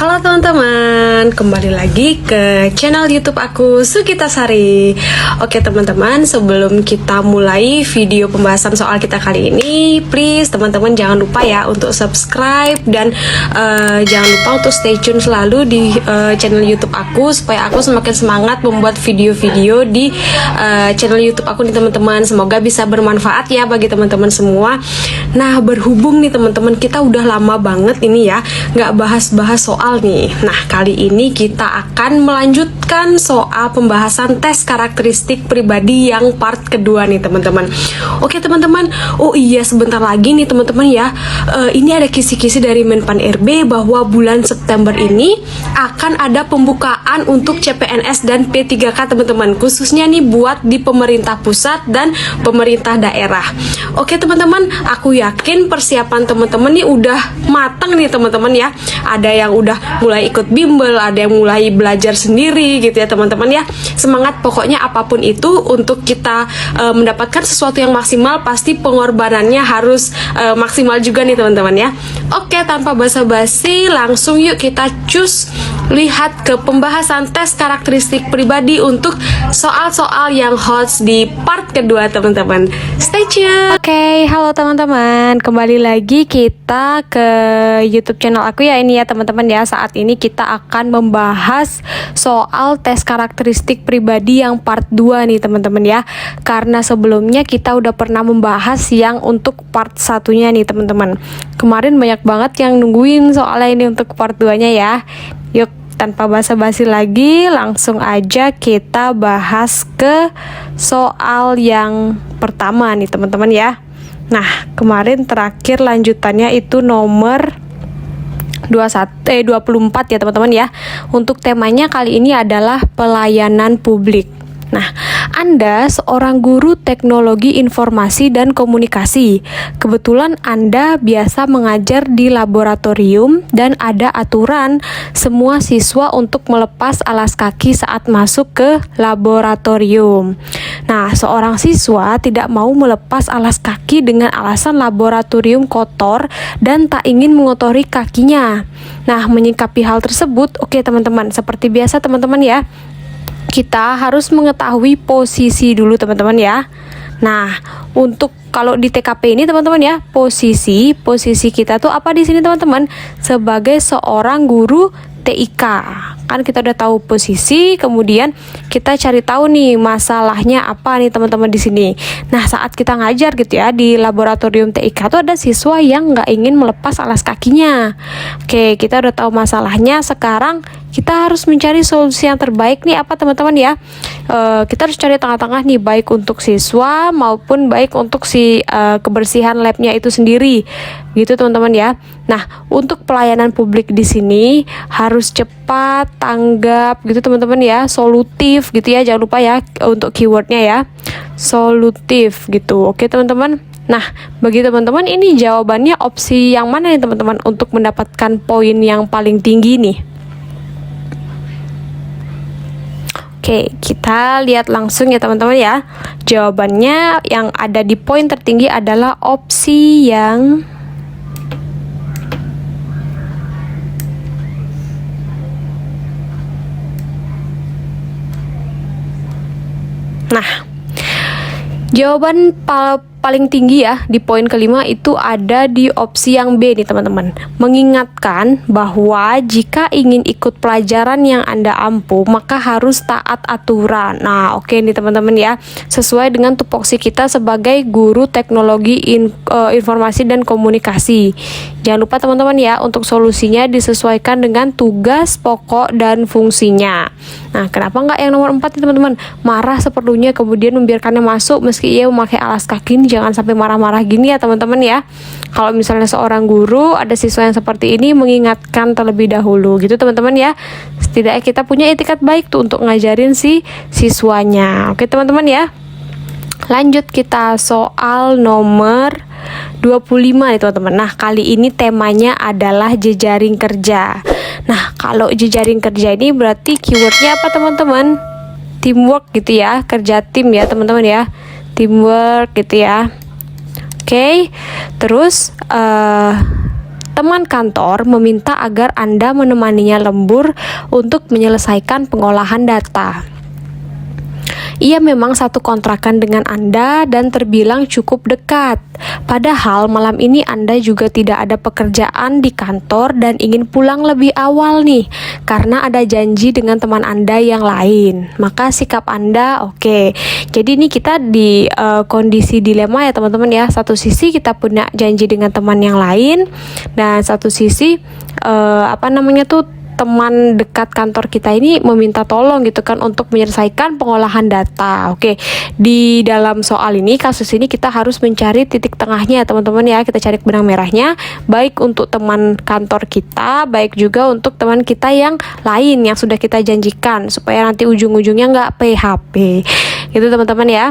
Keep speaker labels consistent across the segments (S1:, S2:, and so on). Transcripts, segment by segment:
S1: Halo teman-teman, kembali lagi ke channel YouTube aku, Sukita Sari. Oke teman-teman, sebelum kita mulai video pembahasan soal kita kali ini, please teman-teman jangan lupa ya untuk subscribe dan jangan lupa untuk stay tune selalu di channel YouTube aku supaya aku semakin semangat membuat video-video di channel YouTube aku nih teman-teman. Semoga bisa bermanfaat ya bagi teman-teman semua. Nah, berhubung nih teman-teman, kita udah lama banget ini ya nggak bahas-bahas soal nih. Nah, kali ini kita akan melanjutkan soal pembahasan tes karakteristik pribadi yang part kedua nih teman-teman. Oke teman-teman, oh iya sebentar lagi nih teman-teman ya, ini ada kisi-kisi dari Menpan RB bahwa bulan September ini akan ada pembukaan untuk CPNS dan P3K teman-teman, khususnya nih buat di pemerintah pusat dan pemerintah daerah. Oke teman-teman, aku yakin persiapan teman-teman nih udah matang nih teman-teman ya. Ada yang udah mulai ikut bimbel, ada yang mulai belajar sendiri gitu ya teman-teman ya. Semangat pokoknya apapun itu untuk kita mendapatkan sesuatu yang maksimal, pasti pengorbanannya harus maksimal juga nih teman-teman ya. Oke, tanpa basa-basi langsung yuk kita lihat ke pembahasan tes karakteristik pribadi untuk soal-soal yang hot di part kedua teman-teman. Stay tune. Oke, halo teman-teman, kembali lagi kita ke YouTube channel aku ya ini ya teman-teman ya. Saat ini kita akan membahas soal tes karakteristik pribadi yang part 2 nih teman-teman ya. Karena sebelumnya kita udah pernah membahas yang untuk part satunya nih teman-teman. Kemarin banyak banget yang nungguin soalnya ini untuk part 2-nya ya. Yuk, tanpa basa-basi lagi, langsung aja kita bahas ke soal yang pertama nih teman-teman ya. Nah, kemarin terakhir lanjutannya itu nomor 24 ya teman-teman ya. Untuk temanya kali ini adalah pelayanan publik. Nah, Anda seorang guru teknologi informasi dan komunikasi. Kebetulan Anda biasa mengajar di laboratorium dan ada aturan semua siswa untuk melepas alas kaki saat masuk ke laboratorium. Nah, seorang siswa tidak mau melepas alas kaki dengan alasan laboratorium kotor dan tak ingin mengotori kakinya. Nah, menyikapi hal tersebut, oke teman-teman, seperti biasa teman-teman ya, kita harus mengetahui posisi dulu teman-teman ya. Nah, untuk kalau di TKP ini teman-teman ya, posisi kita tuh apa di sini teman-teman? Sebagai seorang guru TIK. Kan kita udah tahu posisi, kemudian kita cari tahu nih masalahnya apa nih teman-teman di sini. Nah, saat kita ngajar gitu ya di laboratorium TIK tuh ada siswa yang nggak ingin melepas alas kakinya. Oke, kita udah tahu masalahnya. Sekarang kita harus mencari solusi yang terbaik nih apa teman-teman ya. Kita harus cari tengah-tengah nih, baik untuk siswa maupun baik untuk si kebersihan labnya itu sendiri gitu teman-teman ya. Nah, untuk pelayanan publik di sini harus cepat, tanggap gitu teman-teman ya, solutif gitu ya, jangan lupa ya untuk keywordnya ya, solutif gitu. Oke teman-teman. Nah, bagi teman-teman ini jawabannya opsi yang mana nih teman-teman untuk mendapatkan poin yang paling tinggi nih? Oke, kita lihat langsung ya teman-teman ya. Jawabannya yang ada di poin tertinggi adalah opsi yang jawaban paling tinggi ya di poin kelima itu ada di opsi yang B nih teman-teman. Mengingatkan bahwa jika ingin ikut pelajaran yang Anda ampuh, maka harus taat aturan. Nah, oke nih teman-teman ya, sesuai dengan tupoksi kita sebagai guru teknologi informasi dan komunikasi. Jangan lupa teman-teman ya, untuk solusinya disesuaikan dengan tugas pokok dan fungsinya. Nah, kenapa nggak yang nomor 4 nih teman-teman? Marah seperlunya kemudian membiarkannya masuk meski ia memakai alas kaki. Jangan sampai marah-marah gini ya teman-teman ya. Kalau misalnya seorang guru ada siswa yang seperti ini, mengingatkan terlebih dahulu gitu teman-teman ya. Setidaknya kita punya etikat baik tuh untuk ngajarin si siswanya. Oke teman-teman ya. Lanjut kita soal nomor 25 nih teman-teman. Nah, kali ini temanya adalah jejaring kerja. Nah, kalau jejaring kerja ini berarti keywordnya apa teman-teman? Teamwork gitu ya, kerja tim ya teman-teman ya. Teamwork gitu ya. Oke. Terus teman kantor meminta agar Anda menemaninya lembur untuk menyelesaikan pengolahan data. Ia memang satu kontrakan dengan Anda dan terbilang cukup dekat. Padahal malam ini Anda juga tidak ada pekerjaan di kantor dan ingin pulang lebih awal nih, karena ada janji dengan teman Anda yang lain. Maka sikap Anda oke. Jadi ini kita di kondisi dilema ya teman-teman ya. Satu sisi kita punya janji dengan teman yang lain, dan satu sisi teman dekat kantor kita ini meminta tolong gitu kan untuk menyelesaikan pengolahan data. Oke, di dalam soal ini, kasus ini kita harus mencari titik tengahnya teman-teman ya. Kita cari benang merahnya, baik untuk teman kantor kita, baik juga untuk teman kita yang lain yang sudah kita janjikan, supaya nanti ujung-ujungnya nggak PHP gitu teman-teman ya.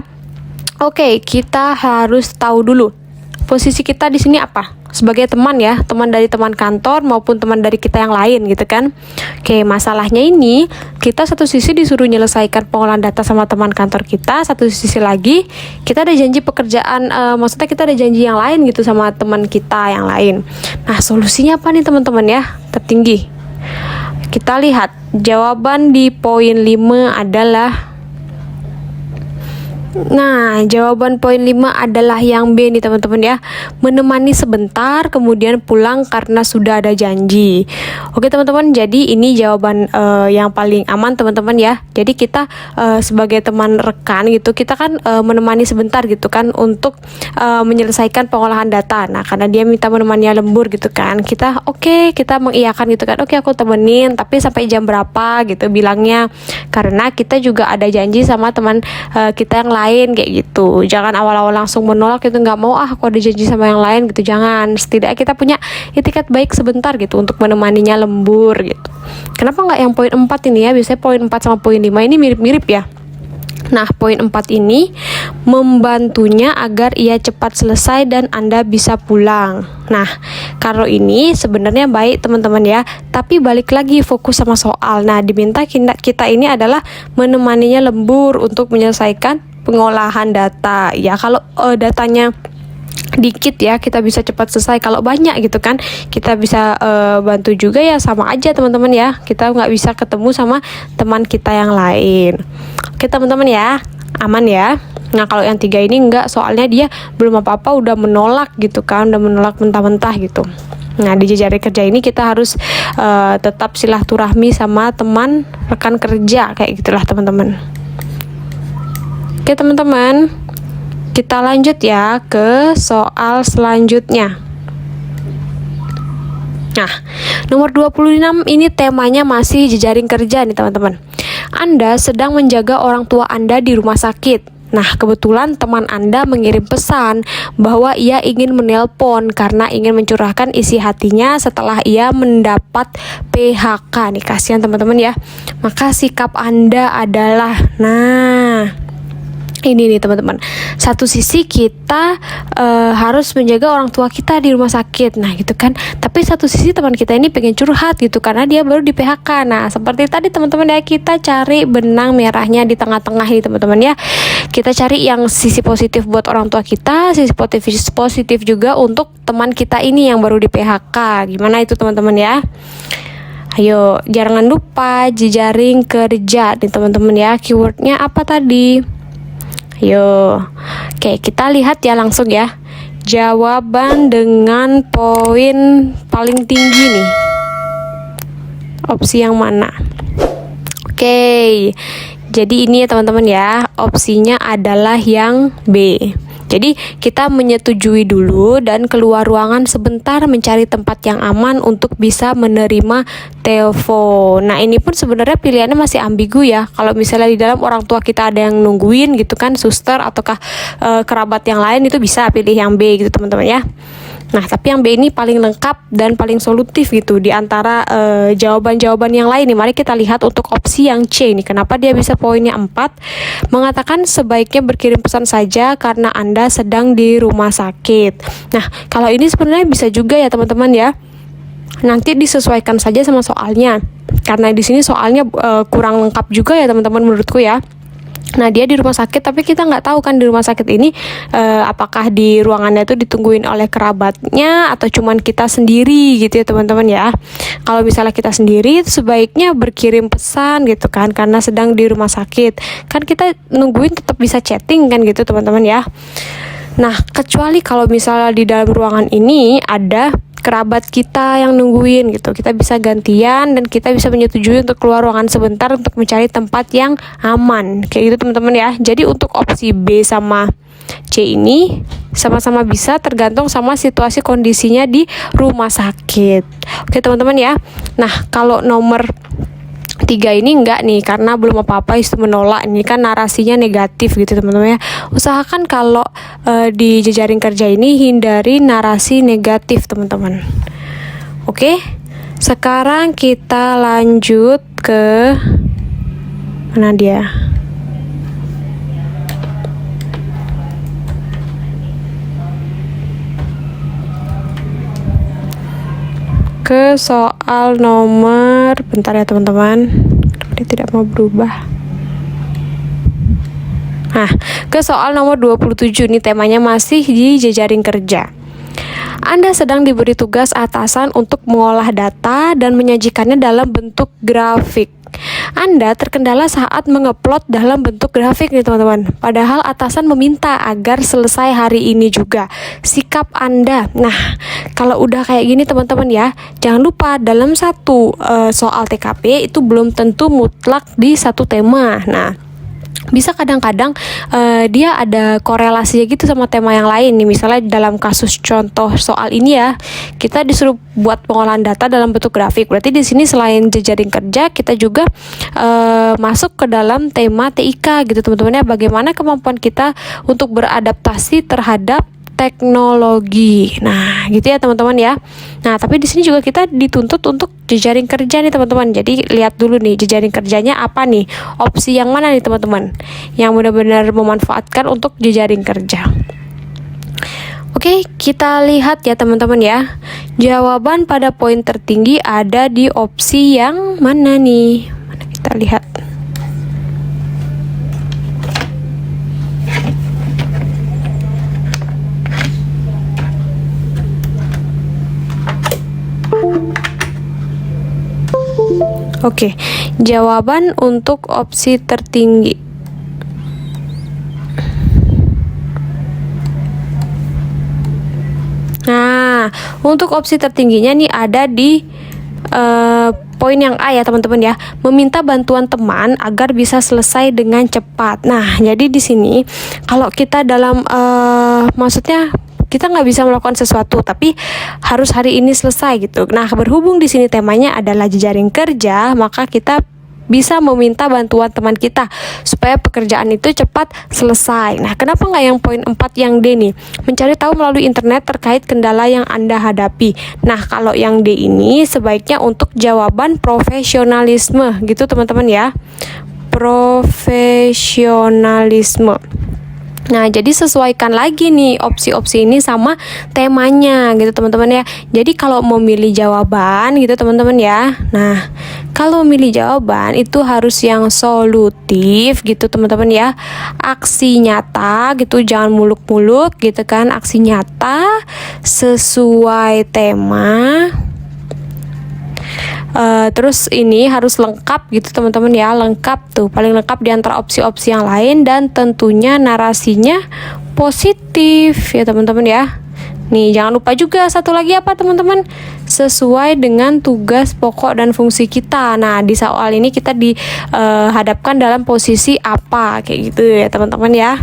S1: Oke, kita harus tahu dulu posisi kita di sini apa sebagai teman ya, teman dari teman kantor maupun teman dari kita yang lain gitu kan. Oke, masalahnya ini kita satu sisi disuruh menyelesaikan pengolahan data sama teman kantor kita, satu sisi lagi kita ada janji pekerjaan, maksudnya kita ada janji yang lain gitu sama teman kita yang lain. Nah, solusinya apa nih teman-teman ya? Tertinggi. Kita lihat jawaban di poin 5 adalah, nah, jawaban poin 5 adalah yang B nih teman-teman ya. Menemani sebentar kemudian pulang karena sudah ada janji. Oke teman-teman, jadi ini jawaban yang paling aman teman-teman ya. Jadi kita sebagai teman rekan gitu, kita kan menemani sebentar gitu kan untuk menyelesaikan pengolahan data. Nah, karena dia minta menemaninya lembur gitu kan, kita kita mengiyakan gitu kan. Oke, aku temenin, tapi sampai jam berapa gitu bilangnya. Karena kita juga ada janji sama teman kita yang lain kayak gitu. Jangan awal-awal langsung menolak gitu, nggak mau aku ada janji sama yang lain gitu, jangan. Setidaknya kita punya itikat baik sebentar gitu untuk menemaninya lembur gitu. Kenapa nggak yang poin 4 ini ya? Biasanya poin 4 sama poin 5 ini mirip-mirip ya. Nah, poin 4 ini membantunya agar ia cepat selesai dan Anda bisa pulang. Nah, kalau ini sebenarnya baik teman-teman ya, tapi balik lagi fokus sama soal. Nah, diminta kita ini adalah menemaninya lembur untuk menyelesaikan pengolahan data. Ya, kalau datanya dikit ya kita bisa cepat selesai. Kalau banyak gitu kan kita bisa bantu juga ya, sama aja teman-teman ya. Kita nggak bisa ketemu sama teman kita yang lain. Oke teman-teman ya, aman ya. Nah, kalau yang 3 ini enggak, soalnya dia belum apa-apa udah menolak gitu kan, udah menolak mentah-mentah gitu. Nah, di jejaring kerja ini kita harus tetap silaturahmi sama teman rekan kerja kayak gitulah teman-teman. Oke teman-teman, kita lanjut ya ke soal selanjutnya. Nah, nomor 26 ini temanya masih jejaring kerja nih teman-teman. Anda sedang menjaga orang tua Anda di rumah sakit. Nah, kebetulan teman Anda mengirim pesan bahwa ia ingin menelpon karena ingin mencurahkan isi hatinya setelah ia mendapat PHK. Nih, kasihan teman-teman ya. Maka sikap Anda adalah, ini nih teman-teman, satu sisi kita harus menjaga orang tua kita di rumah sakit, nah gitu kan, tapi satu sisi teman kita ini pengen curhat gitu karena dia baru di PHK. Nah, seperti tadi teman-teman ya, kita cari benang merahnya di tengah-tengah nih teman-teman ya. Kita cari yang sisi positif buat orang tua kita, sisi positif juga untuk teman kita ini yang baru di PHK. Gimana itu teman-teman ya? Ayo, jangan lupa jejaring kerja nih teman-teman ya. Keywordnya apa tadi? Yo, oke, kita lihat ya langsung ya. Jawaban dengan poin paling tinggi nih. Opsi yang mana? Oke, jadi ini ya teman-teman ya. Opsinya adalah yang B. Jadi kita menyetujui dulu dan keluar ruangan sebentar mencari tempat yang aman untuk bisa menerima telepon. Nah, ini pun sebenarnya pilihannya masih ambigu ya. Kalau misalnya di dalam orang tua kita ada yang nungguin gitu kan, suster ataukah kerabat yang lain, itu bisa pilih yang B gitu teman-teman ya. Nah, tapi yang B ini paling lengkap dan paling solutif gitu di antara jawaban-jawaban yang lain nih. Mari kita lihat untuk opsi yang C ini. Kenapa dia bisa poinnya 4? Mengatakan sebaiknya berkirim pesan saja karena Anda sedang di rumah sakit. Nah, kalau ini sebenarnya bisa juga ya teman-teman ya. Nanti disesuaikan saja sama soalnya. Karena di sini soalnya kurang lengkap juga ya teman-teman menurutku ya. Nah, dia di rumah sakit, tapi kita nggak tahu kan di rumah sakit ini apakah di ruangannya itu ditungguin oleh kerabatnya atau cuman kita sendiri gitu ya teman-teman ya. Kalau misalnya kita sendiri, sebaiknya berkirim pesan gitu kan, karena sedang di rumah sakit. Kan kita nungguin tetap bisa chatting kan gitu teman-teman ya. Nah, kecuali kalau misalnya di dalam ruangan ini ada kerabat kita yang nungguin gitu, kita bisa gantian dan kita bisa menyetujui untuk keluar ruangan sebentar untuk mencari tempat yang aman kayak gitu teman-teman ya. Jadi untuk opsi B sama C ini sama-sama bisa, tergantung sama situasi kondisinya di rumah sakit. Oke teman-teman ya. Nah, kalau nomor 3 ini enggak nih, karena belum apa-apa, itu menolak. Ini kan narasinya negatif gitu teman-teman ya. Usahakan kalau di jejaring kerja ini hindari narasi negatif teman-teman. Oke, sekarang kita lanjut ke mana dia? Ke soal nomor, bentar ya teman-teman, dia tidak mau berubah. Nah, ke soal nomor 27 nih, temanya masih di jejaring kerja. Anda sedang diberi tugas atasan untuk mengolah data dan menyajikannya dalam bentuk grafik. Anda terkendala saat mengupload dalam bentuk grafik nih teman-teman. Padahal atasan meminta agar selesai hari ini juga. Sikap Anda. Nah, kalau udah kayak gini teman-teman ya, jangan lupa dalam satu soal TKP itu belum tentu mutlak di satu tema. Nah, bisa kadang-kadang dia ada korelasinya gitu sama tema yang lain nih. Misalnya dalam kasus contoh soal ini ya, kita disuruh buat pengolahan data dalam bentuk grafik. Berarti di sini selain jejaring kerja, kita juga masuk ke dalam tema TIK gitu teman-teman ya. Bagaimana kemampuan kita untuk beradaptasi terhadap teknologi. Nah, gitu ya teman-teman ya. Nah, tapi di sini juga kita dituntut untuk jejaring kerja nih teman-teman. Jadi lihat dulu nih jejaring kerjanya apa nih? Opsi yang mana nih teman-teman? Yang benar-benar memanfaatkan untuk jejaring kerja. Oke, kita lihat ya teman-teman ya. Jawaban pada poin tertinggi ada di opsi yang mana nih? Mana kita lihat. Oke, jawaban untuk opsi tertinggi. Nah, untuk opsi tertingginya nih ada di poin yang A ya teman-teman ya, meminta bantuan teman agar bisa selesai dengan cepat. Nah, jadi di sini kalau kita dalam maksudnya kita nggak bisa melakukan sesuatu tapi harus hari ini selesai gitu. Nah, berhubung di sini temanya adalah jejaring kerja, maka kita bisa meminta bantuan teman kita supaya pekerjaan itu cepat selesai. Nah, kenapa nggak yang poin 4 yang D nih? Mencari tahu melalui internet terkait kendala yang Anda hadapi. Nah, kalau yang D ini sebaiknya untuk jawaban profesionalisme gitu teman-teman ya. Profesionalisme. Nah, jadi sesuaikan lagi nih opsi-opsi ini sama temanya gitu teman-teman ya. Jadi kalau mau milih jawaban gitu teman-teman ya. Nah, kalau milih jawaban itu harus yang solutif gitu teman-teman ya. Aksi nyata gitu, jangan muluk-muluk gitu kan. Aksi nyata sesuai tema. Terus ini harus lengkap gitu teman-teman ya, lengkap tuh, paling lengkap di antara opsi-opsi yang lain, dan tentunya narasinya positif ya teman-teman ya. Nih, jangan lupa juga satu lagi apa teman-teman? Sesuai dengan tugas pokok dan fungsi kita. Nah, di soal ini kita dihadapkan dalam posisi apa kayak gitu ya teman-teman ya.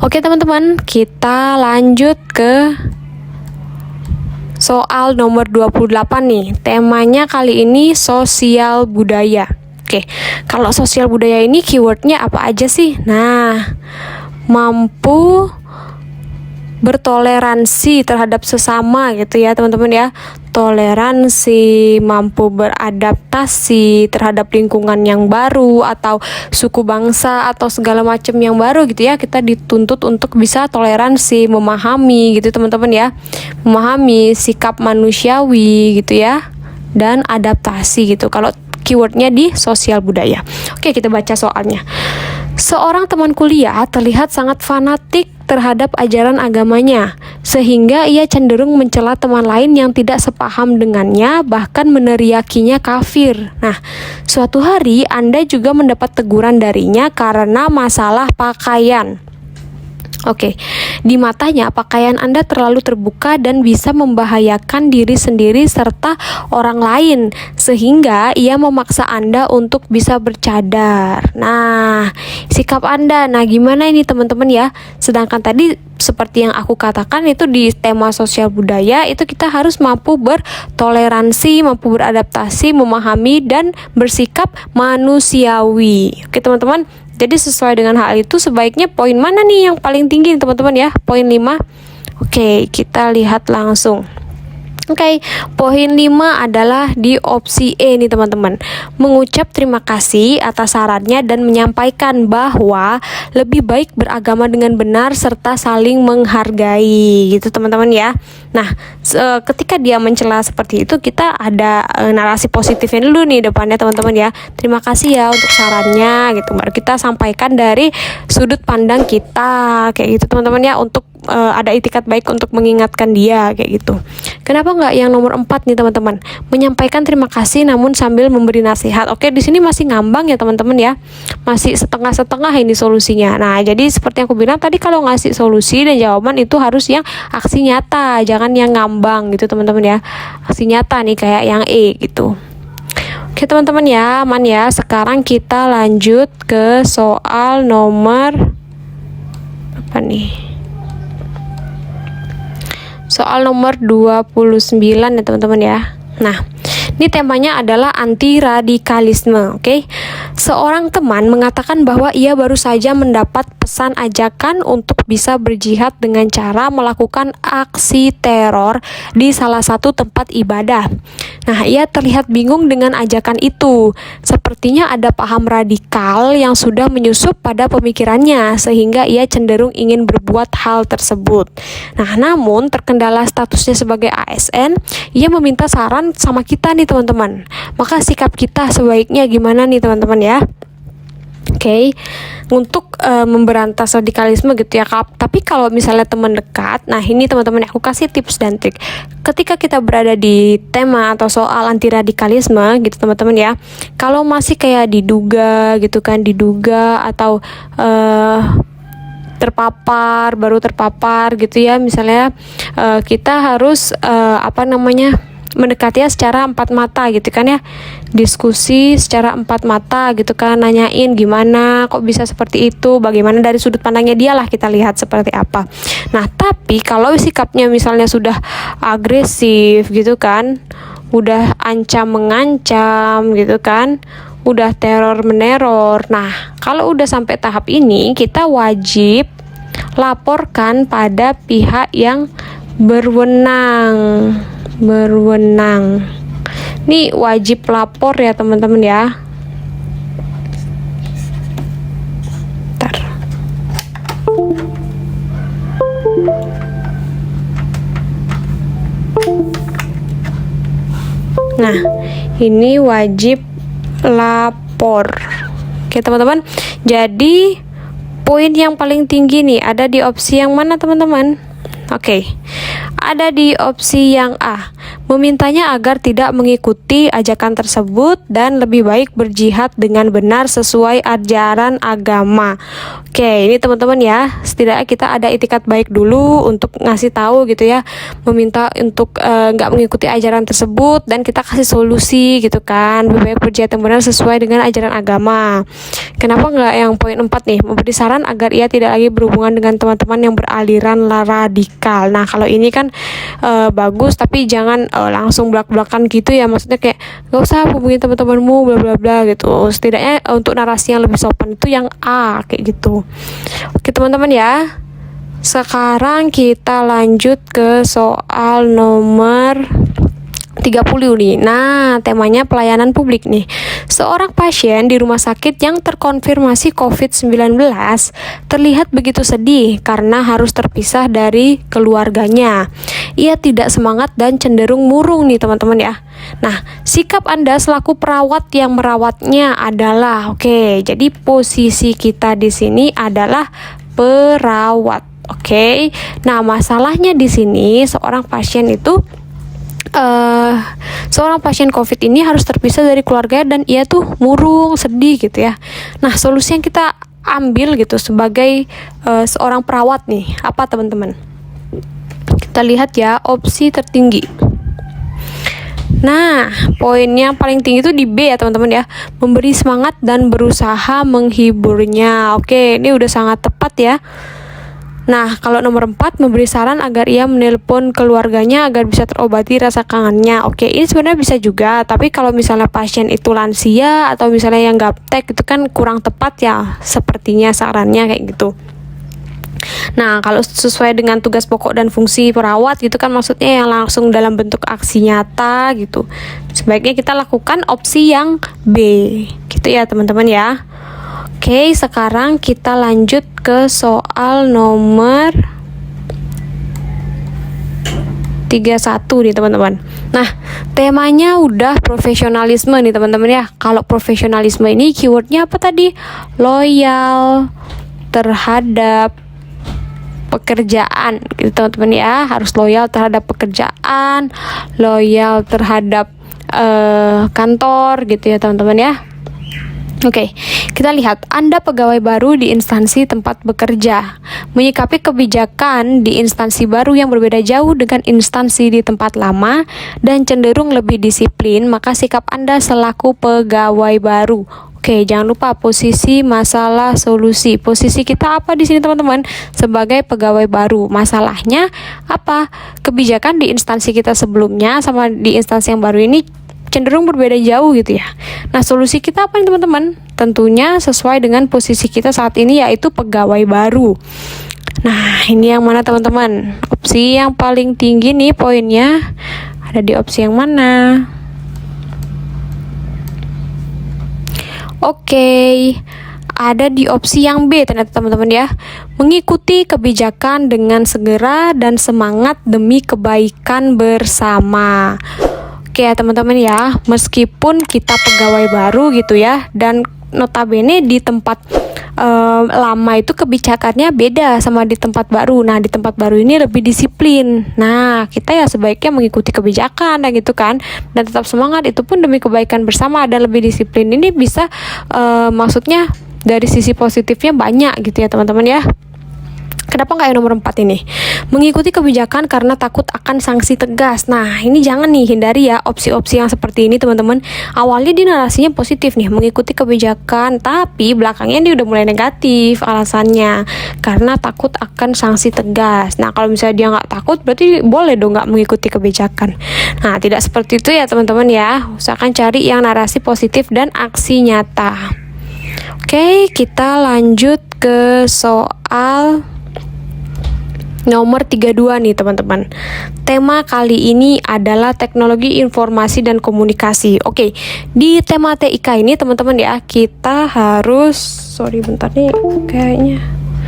S1: Oke teman-teman, kita lanjut ke soal nomor 28 nih. Temanya kali ini sosial budaya. Oke, kalau sosial budaya ini keywordnya apa aja sih? Nah, mampu bertoleransi terhadap sesama gitu ya teman-teman ya. Toleransi, mampu beradaptasi terhadap lingkungan yang baru atau suku bangsa atau segala macam yang baru gitu ya. Kita dituntut untuk bisa toleransi, memahami gitu teman-teman ya. Memahami sikap manusiawi gitu ya, dan adaptasi gitu. Kalau keywordnya di sosial budaya. Oke, kita baca soalnya. Seorang teman kuliah terlihat sangat fanatik terhadap ajaran agamanya, sehingga ia cenderung mencela teman lain yang tidak sepaham dengannya, bahkan meneriakinya kafir. Nah, suatu hari Anda juga mendapat teguran darinya karena masalah pakaian. Oke, di matanya pakaian Anda terlalu terbuka dan bisa membahayakan diri sendiri serta orang lain, sehingga ia memaksa Anda untuk bisa bercadar. Nah, sikap Anda, nah gimana ini teman-teman ya? Sedangkan tadi seperti yang aku katakan itu di tema sosial budaya itu kita harus mampu bertoleransi, mampu beradaptasi, memahami dan bersikap manusiawi. Oke teman-teman. Jadi sesuai dengan hal itu sebaiknya poin mana nih yang paling tinggi teman-teman ya? Poin 5. Oke, kita lihat langsung. Oke, poin 5 adalah di opsi E nih teman-teman. Mengucap terima kasih atas sarannya dan menyampaikan bahwa lebih baik beragama dengan benar serta saling menghargai gitu teman-teman ya. Nah, ketika dia mencela seperti itu kita ada narasi positifnya dulu nih depannya teman-teman ya. Terima kasih ya untuk sarannya gitu. Baru kita sampaikan dari sudut pandang kita kayak gitu teman-teman ya, untuk ada itikat baik untuk mengingatkan dia kayak gitu. Kenapa nggak yang nomor 4 nih teman-teman? Menyampaikan terima kasih namun sambil memberi nasihat. Oke, di sini masih ngambang ya teman-teman ya. Masih setengah-setengah ini solusinya. Nah, jadi seperti yang aku bilang tadi, kalau ngasih solusi dan jawaban itu harus yang aksi nyata, jangan yang ngambang gitu teman-teman ya. Aksi nyata nih kayak yang E gitu. Oke teman-teman ya, aman ya. Sekarang kita lanjut ke soal nomor apa nih? Soal nomor 29 ya teman-teman ya. Nah, ini temanya adalah anti radikalisme, oke? Seorang teman mengatakan bahwa ia baru saja mendapat pesan ajakan untuk bisa berjihad dengan cara melakukan aksi teror di salah satu tempat ibadah. Nah, ia terlihat bingung dengan ajakan itu. Sepertinya ada paham radikal yang sudah menyusup pada pemikirannya, sehingga ia cenderung ingin berbuat hal tersebut. Nah, namun terkendala statusnya sebagai ASN, ia meminta saran sama kita nih teman-teman. Maka sikap kita sebaiknya gimana nih teman-teman ya? Oke, untuk memberantas radikalisme gitu ya. Tapi kalau misalnya teman dekat, nah ini teman-teman aku kasih tips dan trik. Ketika kita berada di tema atau soal anti radikalisme gitu teman-teman ya, kalau masih kayak diduga gitu kan, diduga atau baru terpapar gitu ya, misalnya kita harus mendekatinya secara empat mata gitu kan ya, diskusi secara empat mata gitu kan, nanyain gimana kok bisa seperti itu, bagaimana dari sudut pandangnya dia lah, kita lihat seperti apa. Nah, tapi kalau sikapnya misalnya sudah agresif gitu kan, udah ancam mengancam gitu kan, udah teror meneror. Nah, kalau udah sampai tahap ini kita wajib laporkan pada pihak yang berwenang. Ini wajib lapor ya teman-teman ya. Bentar. Nah, ini wajib lapor. Oke teman-teman. Jadi poin yang paling tinggi nih ada di opsi yang mana teman-teman? Oke, ada di opsi yang A, memintanya agar tidak mengikuti ajakan tersebut dan lebih baik berjihad dengan benar sesuai ajaran agama. Oke, ini teman-teman ya, setidaknya kita ada itikat baik dulu untuk ngasih tahu gitu ya, meminta untuk nggak mengikuti ajaran tersebut dan kita kasih solusi gitu kan, lebih baik berjihad yang benar sesuai dengan ajaran agama. Kenapa nggak yang poin 4 nih, memberi saran agar ia tidak lagi berhubungan dengan teman-teman yang beraliran radikal. Nah, kalau ini kan bagus, tapi jangan langsung belak-belakan gitu ya, maksudnya kayak gak usah hubungin teman-temanmu bla bla bla gitu. Setidaknya untuk narasi yang lebih sopan itu yang A kayak gitu. Oke teman-teman ya, sekarang kita lanjut ke soal nomor 30 nih. Nah, temanya pelayanan publik nih. Seorang pasien di rumah sakit yang terkonfirmasi COVID-19 terlihat begitu sedih karena harus terpisah dari keluarganya. ia tidak semangat dan cenderung murung nih teman-teman ya. Nah, sikap Anda selaku perawat yang merawatnya adalah, oke, jadi posisi kita di sini adalah perawat. Oke. Nah, masalahnya di sini seorang pasien itu seorang pasien COVID ini harus terpisah dari keluarga dan ia tuh murung, sedih gitu ya. Nah, solusi yang kita ambil gitu sebagai seorang perawat nih, apa teman-teman? Kita lihat ya, opsi tertinggi. Nah, poin yang paling tinggi itu di B ya teman-teman ya, memberi semangat dan berusaha menghiburnya. Oke, ini udah sangat tepat ya. Nah, kalau nomor 4, memberi saran agar ia menelpon keluarganya agar bisa terobati rasa kangennya. Oke, ini sebenarnya bisa juga, tapi kalau misalnya pasien itu lansia atau misalnya yang gaptek itu kan kurang tepat ya, sepertinya sarannya kayak gitu. Nah, kalau sesuai dengan tugas pokok dan fungsi perawat gitu kan, maksudnya yang langsung dalam bentuk aksi nyata gitu, sebaiknya kita lakukan opsi yang B gitu ya teman-teman ya. Oke, sekarang kita lanjut ke soal nomor 31 nih teman-teman. Nah, temanya udah profesionalisme nih teman-teman ya. Kalau profesionalisme ini keywordnya apa tadi? Loyal terhadap pekerjaan gitu teman-teman ya. Harus loyal terhadap pekerjaan, loyal terhadap kantor gitu ya teman-teman ya. Oke, kita lihat Anda pegawai baru di instansi tempat bekerja. Menyikapi kebijakan di instansi baru yang berbeda jauh dengan instansi di tempat lama dan cenderung lebih disiplin, maka sikap Anda selaku pegawai baru. Oke, jangan lupa posisi, masalah, solusi. Posisi kita apa di sini teman-teman? Sebagai pegawai baru. Masalahnya apa? Kebijakan di instansi kita sebelumnya sama di instansi yang baru ini cenderung berbeda jauh gitu ya. Nah, solusi kita apa nih teman-teman? Tentunya sesuai dengan posisi kita saat ini, yaitu pegawai baru. Nah, ini yang mana teman-teman? Opsi yang paling tinggi nih poinnya ada di opsi yang mana? Oke, ada di opsi yang B ternyata teman-teman ya. Mengikuti kebijakan dengan segera dan semangat demi kebaikan bersama. Oke ya teman-teman ya, meskipun kita pegawai baru gitu ya, dan notabene di tempat lama itu kebijakannya beda sama di tempat baru. Nah, di tempat baru ini lebih disiplin. Nah, kita ya sebaiknya mengikuti kebijakan dan gitu kan, dan tetap semangat, itu pun demi kebaikan bersama dan lebih disiplin. Ini bisa maksudnya dari sisi positifnya banyak gitu ya teman-teman ya. Kenapa nggak yang nomor 4 ini? Mengikuti kebijakan karena takut akan sanksi tegas. Nah, ini jangan nih, hindari ya opsi-opsi yang seperti ini teman-teman. Awalnya di narasinya positif nih, mengikuti kebijakan, tapi belakangnya dia udah mulai negatif alasannya. Karena takut akan sanksi tegas. Nah, kalau misalnya dia nggak takut, berarti boleh dong nggak mengikuti kebijakan. Nah, tidak seperti itu ya teman-teman ya. Usahakan cari yang narasi positif dan aksi nyata. Oke, kita lanjut ke soal nomor 32 nih teman-teman. Tema kali ini adalah teknologi informasi dan komunikasi. Oke, di tema TIK ini teman-teman ya, kita harus, sorry bentar nih, kayaknya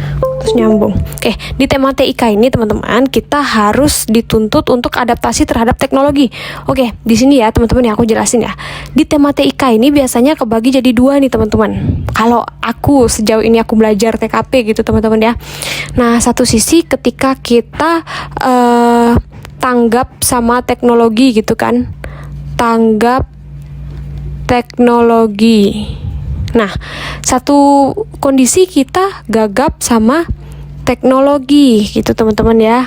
S1: terus nyambung. Oke, di tema TIK ini teman-teman, kita harus dituntut untuk adaptasi terhadap teknologi. Oke, di sini ya teman-teman ya, aku jelasin ya. Di tema TIK ini biasanya kebagi jadi 2 nih teman-teman. Kalau aku sejauh ini aku belajar TKP gitu teman-teman ya. Nah, satu sisi ketika kita tanggap sama teknologi gitu kan, tanggap teknologi. Nah, satu kondisi kita gagap sama teknologi gitu teman-teman ya.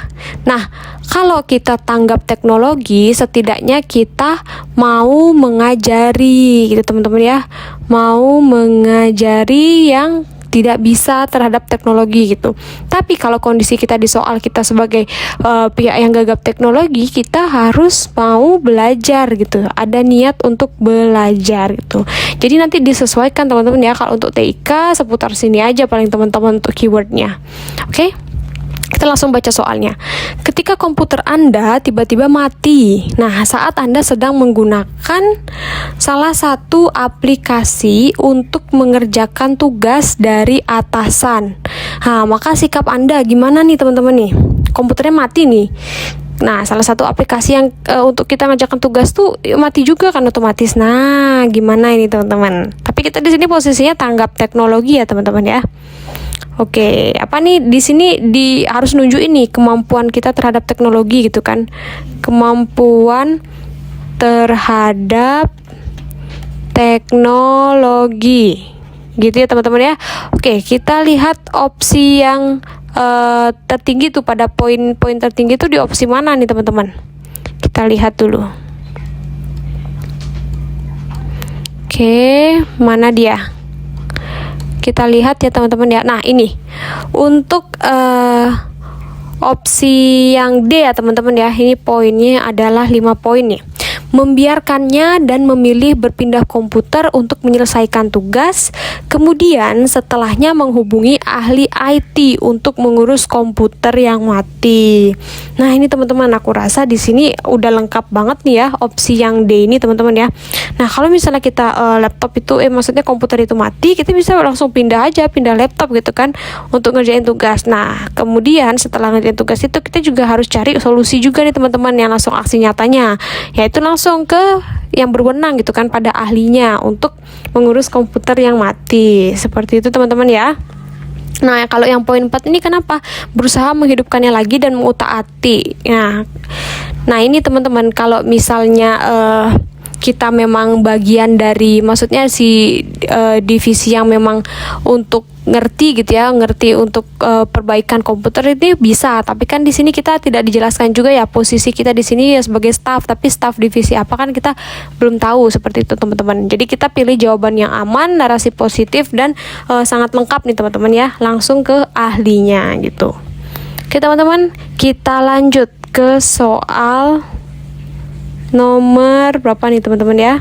S1: Nah, kalau kita tanggap teknologi, setidaknya kita mau mengajari gitu teman-teman ya, mau mengajari yang tidak bisa terhadap teknologi gitu. Tapi kalau kondisi kita di soal kita sebagai pihak yang gagap teknologi, kita harus mau belajar gitu, ada niat untuk belajar gitu. Jadi nanti disesuaikan teman-teman ya. Kalau untuk TIK seputar sini aja paling teman-teman untuk keywordnya. Oke? Kita langsung baca soalnya. Ketika komputer Anda tiba-tiba mati, nah saat Anda sedang menggunakan salah satu aplikasi untuk mengerjakan tugas dari atasan, nah maka sikap Anda gimana nih teman-teman nih? Komputernya mati nih, Nah, salah satu aplikasi yang untuk kita ngerjakan tugas tuh mati juga kan otomatis. Nah, gimana ini teman-teman? Tapi kita di sini posisinya tanggap teknologi ya teman-teman ya. Oke, apa nih di sini harus nunjukin nih kemampuan kita terhadap teknologi gitu kan. Kemampuan terhadap teknologi. Gitu ya teman-teman ya. Oke, kita lihat opsi yang tertinggi tuh, pada poin-poin tertinggi tuh di opsi mana nih teman-teman? Kita lihat dulu. Oke, mana dia? Kita lihat ya teman-teman ya. Nah, ini untuk opsi yang D ya teman-teman ya. Ini poinnya adalah 5 poin nih. Membiarkannya dan memilih berpindah komputer untuk menyelesaikan tugas, kemudian setelahnya menghubungi ahli IT untuk mengurus komputer yang mati. Nah, ini teman-teman, aku rasa di sini udah lengkap banget nih ya opsi yang D ini teman-teman ya. Nah, kalau misalnya kita laptop itu maksudnya komputer itu mati, kita bisa langsung pindah laptop gitu kan untuk ngerjain tugas. Nah, kemudian setelah ngerjain tugas itu kita juga harus cari solusi juga nih teman-teman yang langsung aksi nyatanya, yaitu langsung ke yang berwenang gitu kan, pada ahlinya untuk mengurus komputer yang mati. Seperti itu teman-teman ya. Nah, kalau yang poin 4 ini kenapa? Berusaha menghidupkannya lagi dan mengutak-atik. Nah ini teman-teman, kalau misalnya kita memang bagian dari, maksudnya si divisi yang memang untuk ngerti gitu ya, ngerti untuk perbaikan komputer ini bisa, tapi kan di sini kita tidak dijelaskan juga ya posisi kita di sini ya sebagai staff, tapi staff divisi apa kan kita belum tahu, seperti itu teman-teman. Jadi kita pilih jawaban yang aman, narasi positif dan sangat lengkap nih teman-teman ya, langsung ke ahlinya gitu. Oke teman-teman, kita lanjut ke soal nomor berapa nih teman-teman ya?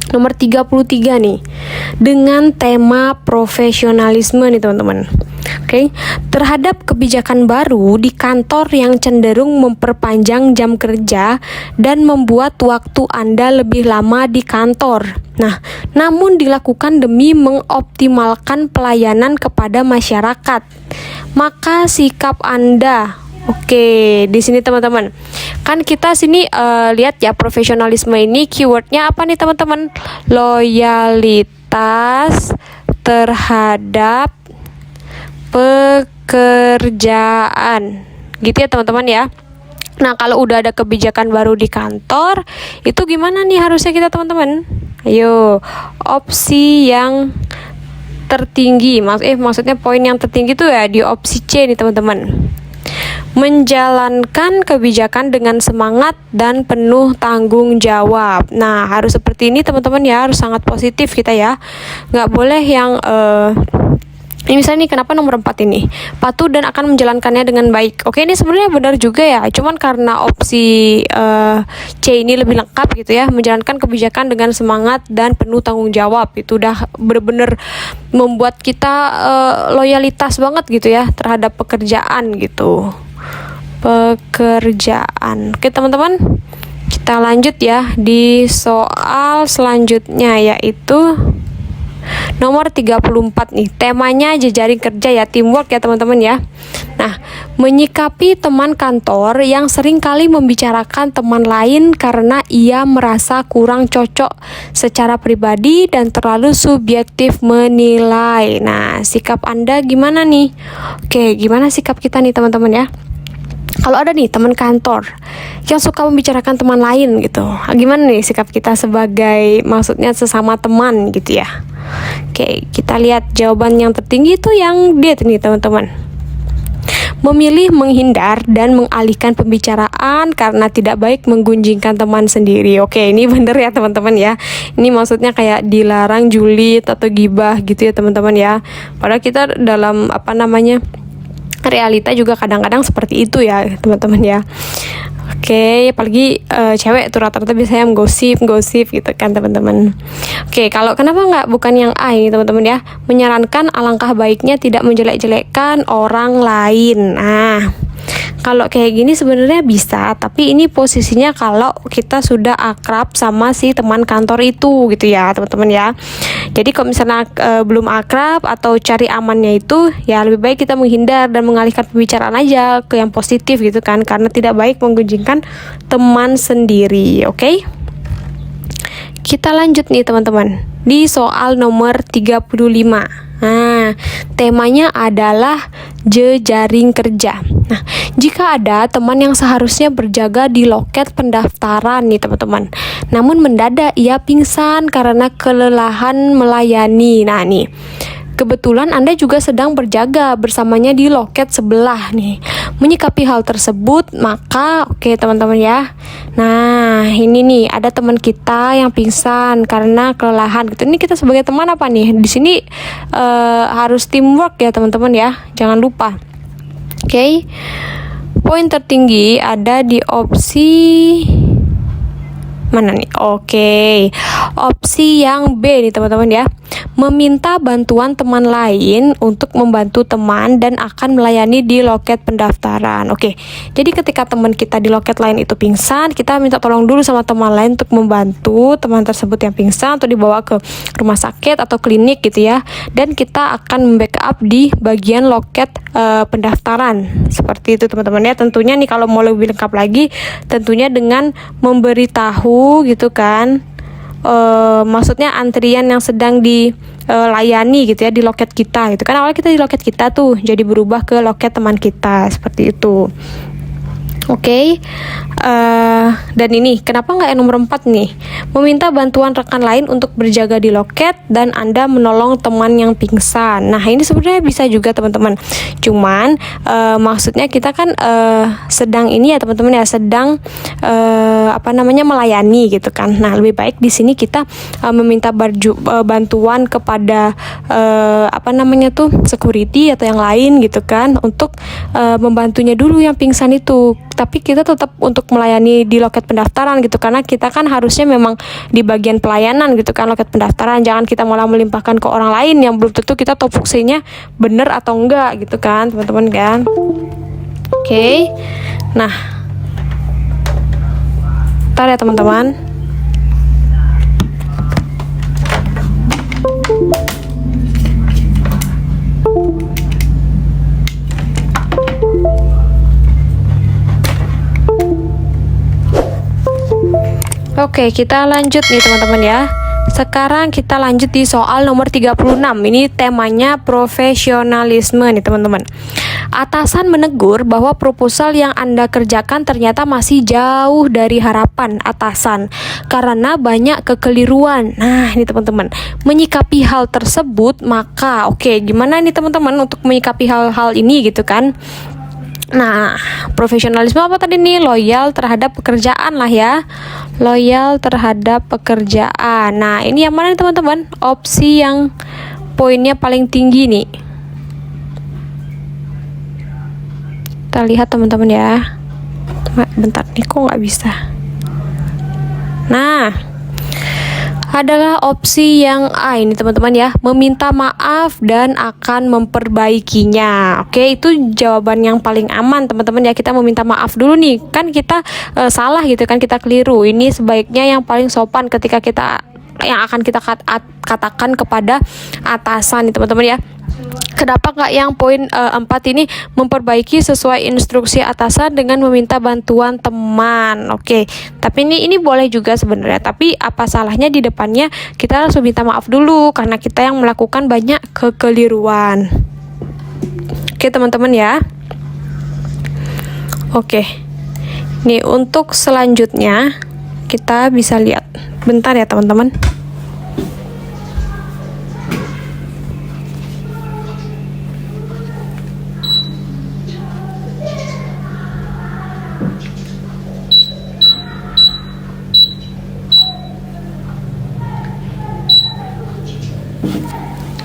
S1: Nomor 33 nih, dengan tema profesionalisme nih teman-teman. Oke, terhadap kebijakan baru di kantor yang cenderung memperpanjang jam kerja dan membuat waktu Anda lebih lama di kantor. Nah, namun dilakukan demi mengoptimalkan pelayanan kepada masyarakat. Maka sikap Anda, oke, di sini teman-teman, kan kita sini lihat ya, profesionalisme ini keywordnya apa nih teman-teman? Loyalitas terhadap pekerjaan, gitu ya teman-teman ya. Nah, kalau udah ada kebijakan baru di kantor, itu gimana nih harusnya kita teman-teman? Ayo, opsi yang tertinggi, maksudnya poin yang tertinggi tuh ya di opsi C nih teman-teman. Menjalankan kebijakan dengan semangat dan penuh tanggung jawab. Nah, harus seperti ini teman-teman ya, harus sangat positif kita ya. Nggak boleh yang ini misalnya nih, kenapa nomor 4 ini? Patuh dan akan menjalankannya dengan baik. Oke, ini sebenarnya benar juga ya. Cuman karena opsi C ini lebih lengkap gitu ya. Menjalankan kebijakan dengan semangat dan penuh tanggung jawab. Itu udah bener-bener membuat kita loyalitas banget gitu ya terhadap pekerjaan gitu. Pekerjaan. Oke teman-teman, kita lanjut ya di soal selanjutnya, yaitu nomor 34 nih. Temanya jejaring kerja ya, teamwork ya teman-teman ya. Nah, menyikapi teman kantor yang sering kali membicarakan teman lain karena ia merasa kurang cocok secara pribadi dan terlalu subjektif menilai. Nah, sikap Anda gimana nih? Oke, gimana sikap kita nih teman-teman ya? Kalau ada nih teman kantor yang suka membicarakan teman lain gitu, gimana nih sikap kita sebagai, maksudnya sesama teman gitu ya? Oke, kita lihat jawaban yang tertinggi itu yang D nih teman-teman. Memilih menghindar dan mengalihkan pembicaraan karena tidak baik menggunjingkan teman sendiri. Oke, ini bener ya teman-teman ya. Ini maksudnya kayak dilarang julid atau gibah gitu ya teman-teman ya. Padahal kita dalam realita juga kadang-kadang seperti itu ya teman-teman ya. Oke, apalagi cewek tuh rata-rata biasanya gosip gitu kan teman-teman. Oke, kalau kenapa bukan yang A ini teman-teman ya? Menyarankan alangkah baiknya tidak menjelek-jelekkan orang lain. Nah, Kalau kayak gini sebenarnya bisa, tapi ini posisinya kalau kita sudah akrab sama si teman kantor itu gitu ya teman-teman ya. Jadi kalau misalnya belum akrab atau cari amannya itu, ya lebih baik kita menghindar dan mengalihkan pembicaraan aja ke yang positif gitu kan, karena tidak baik menggunjingkan teman sendiri. Oke? Kita lanjut nih teman-teman di soal nomor 35. Nah, temanya adalah jejaring kerja. Nah, jika ada teman yang seharusnya berjaga di loket pendaftaran nih teman-teman, namun mendadak ia pingsan karena kelelahan melayani. Nah nih, kebetulan Anda juga sedang berjaga bersamanya di loket sebelah nih. Menyikapi hal tersebut, maka oke teman-teman ya. Nah, ini nih ada teman kita yang pingsan karena kelelahan gitu. Ini kita sebagai teman apa nih? Di sini harus teamwork ya teman-teman ya. Jangan lupa. Oke. Poin tertinggi ada di opsi mana nih? Oke. Opsi yang B nih teman-teman ya. Meminta bantuan teman lain untuk membantu teman dan akan melayani di loket pendaftaran. Oke. Jadi ketika teman kita di loket lain itu pingsan, kita minta tolong dulu sama teman lain untuk membantu teman tersebut yang pingsan atau dibawa ke rumah sakit atau klinik gitu ya. Dan kita akan membackup di bagian loket pendaftaran. Seperti itu teman-teman ya. Tentunya nih kalau mau lebih lengkap lagi, tentunya dengan memberitahu gitu kan. Maksudnya antrian yang sedang dilayani gitu ya di loket kita gitu kan. Awalnya kita di loket kita tuh jadi berubah ke loket teman kita seperti itu. Oke. Dan ini kenapa nggak yang nomor 4 nih, meminta bantuan rekan lain untuk berjaga di loket dan Anda menolong teman yang pingsan. Nah ini sebenarnya bisa juga teman-teman, cuman maksudnya kita kan sedang ini ya teman-teman ya, sedang melayani gitu kan. Nah lebih baik di sini kita meminta bantuan kepada security atau yang lain gitu kan, untuk membantunya dulu yang pingsan itu. Tapi kita tetap untuk melayani di loket pendaftaran gitu, karena kita kan harusnya memang di bagian pelayanan gitu kan, loket pendaftaran. Jangan kita malah melimpahkan ke orang lain yang belum tentu kita tahu fungsinya bener atau enggak gitu kan teman-teman kan. Oke. Nah, ntar ya teman-teman. Oke, kita lanjut nih teman-teman ya. Sekarang kita lanjut di soal nomor 36. Ini temanya profesionalisme nih teman-teman. Atasan menegur bahwa proposal yang Anda kerjakan ternyata masih jauh dari harapan atasan karena banyak kekeliruan. Nah, ini teman-teman, menyikapi hal tersebut, maka gimana nih teman-teman untuk menyikapi hal-hal ini gitu kan. Nah, profesionalisme apa tadi nih? Loyal terhadap pekerjaan lah ya. Loyal terhadap pekerjaan. Nah, ini yang mana nih teman-teman? Opsi yang poinnya paling tinggi nih. Kita lihat teman-teman ya. Bentar nih, kok nggak bisa. Nah, adalah opsi yang A ini teman-teman ya, meminta maaf dan akan memperbaikinya. Oke, itu jawaban yang paling aman teman-teman ya. Kita meminta maaf dulu nih, kan kita salah gitu kan, kita keliru. Ini sebaiknya yang paling sopan ketika kita yang akan kita katakan kepada atasan nih teman-teman ya. Kenapa nggak yang poin 4 ini, memperbaiki sesuai instruksi atasan dengan meminta bantuan teman. Oke, tapi ini boleh juga sebenarnya, tapi apa salahnya di depannya kita harus meminta maaf dulu karena kita yang melakukan banyak kekeliruan. Oke teman-teman ya. Oke, nih untuk selanjutnya kita bisa lihat. Bentar ya teman-teman.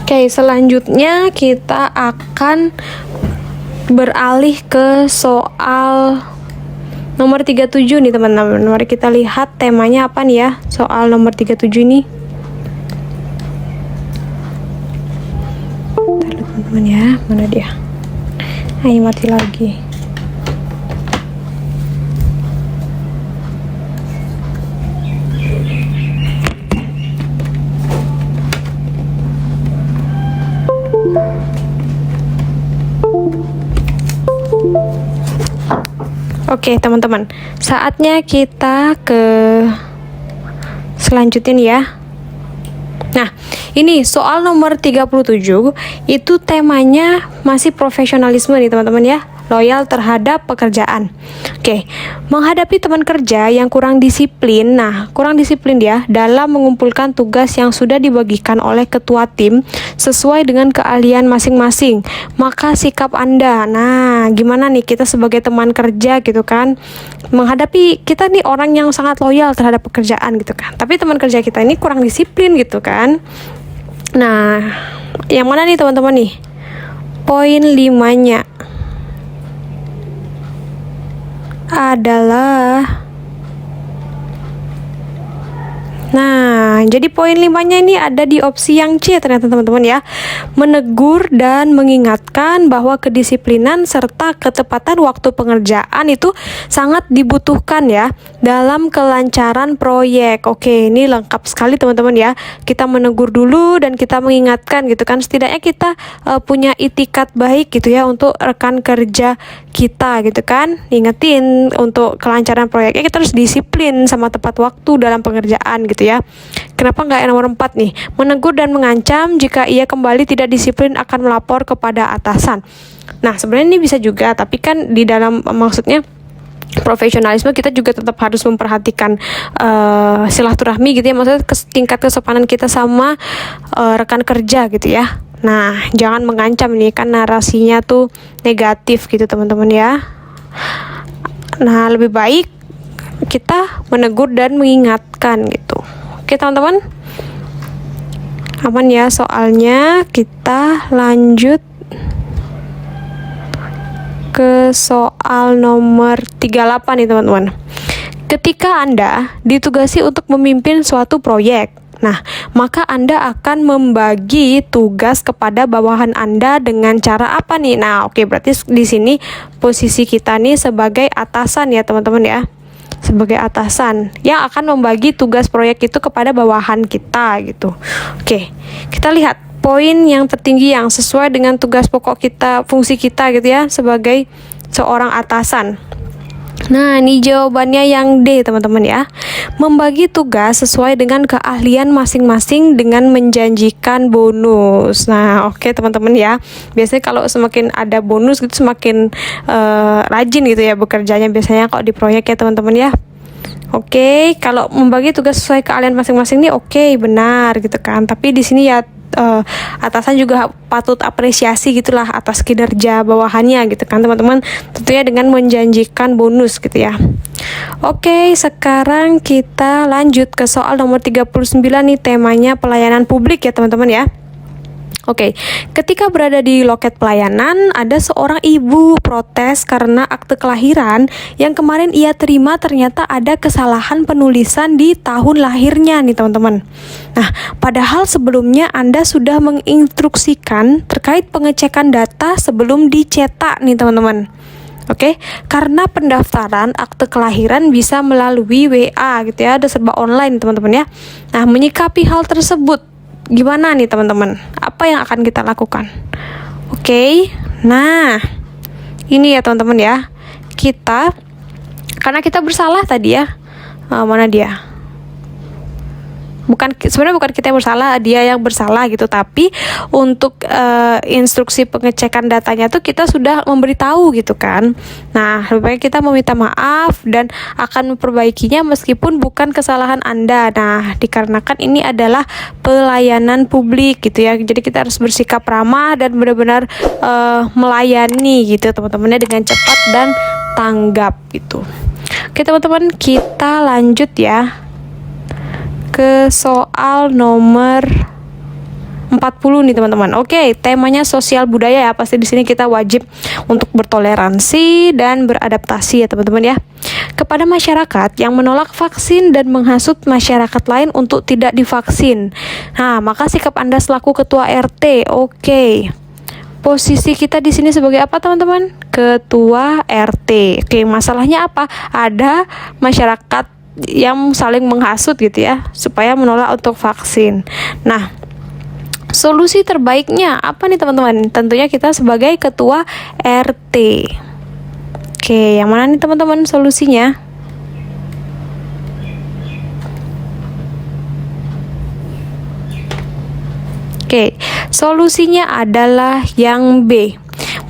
S1: Oke, selanjutnya kita akan beralih ke soal nomor 37 nih teman-teman. Mari kita lihat temanya apa nih ya, soal nomor 37 ini. Bentar teman-teman ya, mana dia? Ini mati lagi. Oke, teman-teman. Saatnya kita ke selanjutnya nih ya. Nah, ini soal nomor 37, itu temanya masih profesionalisme nih teman-teman ya. Loyal terhadap pekerjaan. Oke, menghadapi teman kerja yang kurang disiplin. Nah, kurang disiplin dia dalam mengumpulkan tugas yang sudah dibagikan oleh ketua tim sesuai dengan keahlian masing-masing. Maka sikap Anda, nah gimana nih kita sebagai teman kerja gitu kan, menghadapi kita nih orang yang sangat loyal terhadap pekerjaan gitu kan, tapi teman kerja kita ini kurang disiplin gitu kan. Nah, yang mana nih teman-teman nih? Poin 5-nya adalah, nah, jadi poin 5-nya ini ada di opsi yang C ternyata teman-teman ya. Menegur dan mengingatkan bahwa kedisiplinan serta ketepatan waktu pengerjaan itu sangat dibutuhkan ya dalam kelancaran proyek. Oke, ini lengkap sekali teman-teman ya. Kita menegur dulu dan kita mengingatkan gitu kan. Setidaknya kita punya itikat baik gitu ya untuk rekan kerja kita gitu kan. Ingetin untuk kelancaran proyeknya kita harus disiplin sama tepat waktu dalam pengerjaan gitu ya. Kenapa nggak yang nomor 4 nih? Menegur dan mengancam jika ia kembali tidak disiplin akan melapor kepada atasan. Nah, sebenarnya ini bisa juga, tapi kan di dalam maksudnya profesionalisme kita juga tetap harus memperhatikan silaturahmi gitu ya, maksudnya tingkat kesopanan kita sama rekan kerja gitu ya. Nah, jangan mengancam nih, kan narasinya tuh negatif gitu teman-teman ya. Nah, lebih baik kita menegur dan mengingatkan gitu. Oke teman-teman, aman ya soalnya. Kita lanjut ke soal nomor 38 nih teman-teman. Ketika Anda ditugasi untuk memimpin suatu proyek, nah, maka Anda akan membagi tugas kepada bawahan Anda dengan cara apa nih? Nah, oke, berarti di sini posisi kita nih sebagai atasan ya teman-teman ya. Sebagai atasan yang akan membagi tugas proyek itu kepada bawahan kita gitu. Oke, kita lihat poin yang tertinggi yang sesuai dengan tugas pokok kita, fungsi kita gitu ya sebagai seorang atasan. Nah, ini jawabannya yang D teman-teman ya. Membagi tugas sesuai dengan keahlian masing-masing dengan menjanjikan bonus. Nah, oke teman-teman ya. Biasanya kalau semakin ada bonus gitu semakin rajin gitu ya bekerjanya biasanya kalau di proyek ya teman-teman ya. Oke, kalau membagi tugas sesuai keahlian masing-masing nih oke, benar gitu kan. Tapi di sini ya atasan juga patut apresiasi gitulah atas kinerja bawahannya gitu kan teman-teman, tentunya dengan menjanjikan bonus gitu ya. Oke, sekarang kita lanjut ke soal nomor 39 nih, temanya pelayanan publik ya teman-teman ya. Oke, ketika berada di loket pelayanan, ada seorang ibu protes karena akte kelahiran yang kemarin ia terima ternyata ada kesalahan penulisan di tahun lahirnya nih teman-teman. Nah, padahal sebelumnya Anda sudah menginstruksikan terkait pengecekan data sebelum dicetak nih teman-teman. Oke, karena pendaftaran akte kelahiran bisa melalui WA gitu ya, ada serba online teman-teman ya. Nah, menyikapi hal tersebut gimana nih teman-teman? Apa yang akan kita lakukan? Oke, nah ini ya teman-teman ya. Kita, karena kita bersalah tadi ya, mana dia? Sebenarnya bukan kita yang bersalah, dia yang bersalah gitu. Tapi untuk instruksi pengecekan datanya tuh kita sudah memberitahu gitu kan. Nah, lebih baik kita meminta maaf dan akan memperbaikinya meskipun bukan kesalahan Anda. Nah, dikarenakan ini adalah pelayanan publik gitu ya. Jadi kita harus bersikap ramah dan benar-benar melayani gitu teman-temannya dengan cepat dan tanggap gitu. Oke teman-teman, kita lanjut ya ke soal nomor 40 nih teman-teman. Oke, temanya sosial budaya ya. Pasti di sini kita wajib untuk bertoleransi dan beradaptasi ya teman-teman ya. Kepada masyarakat yang menolak vaksin dan menghasut masyarakat lain untuk tidak divaksin. Nah, maka sikap Anda selaku ketua RT. Oke. Posisi kita di sini sebagai apa teman-teman? Ketua RT. Oke, masalahnya apa? Ada masyarakat yang saling menghasut gitu ya supaya menolak untuk vaksin. Nah, solusi terbaiknya apa nih teman-teman? Tentunya kita sebagai ketua RT. Oke, yang mana nih teman-teman solusinya? Oke, solusinya adalah yang B.